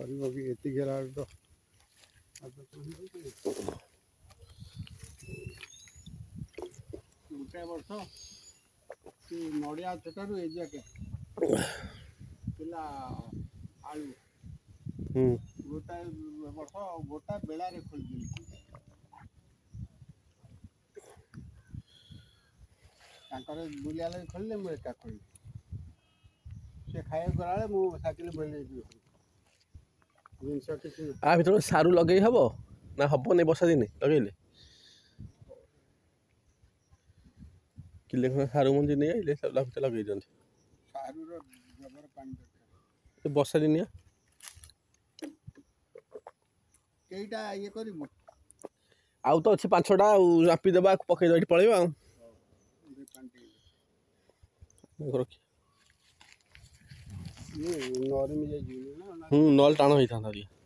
କରିବ କି ଏତିକି ହେଲା ତ ଗୋଟେ ବର୍ଷ ସେ ନଡ଼ିଆ ଛୋଟାରୁ ଏ ଯାକେ ଥିଲା ଆଳୁ ଗୋଟାଏ ବର୍ଷ ଗୋଟା ବେଳାରେ ଖୋଲିଥିଲି ତାଙ୍କର ବୁଲିବା ଲାଗି ଖୋଲିଲେ ମୁଁ ଏକା ଖୋଲିଲି ସେ ଖାଇବାକୁ ଗଲାବେଳେ ମୁଁ ସାଇକେଲ ବୁଲେଇ ଜିନିଷ କିଛି ଆ ଭିତରେ ସାରୁ ଲଗେଇ ହବ ନା ହବନି ବର୍ଷା ଦିନେ ଲଗେଇଲେ କିଲେ ଖଣ୍ଡେ ସାରୁ ମଞ୍ଜି ନେଇ ଆଇଲେ ଭିତରେ ଲଗେଇ ଦିଅନ୍ତି ସାରୁର ଜବର ପାଣି ଦରକାର ବର୍ଷା ଦିନିଆ କେଇଟା ଇଏ କରିବୁ ଆଉ ତ ଅଛି 5-6ଟା ଆଉ ଚାପିଦେବା ପକେଇଦେବା ଏଠି ପଳେଇବା ଆଉ ନରମି ଯାଇଯିବ ନହେଲେ ଟାଣ ହେଇଥାନ୍ତା ଟିକେ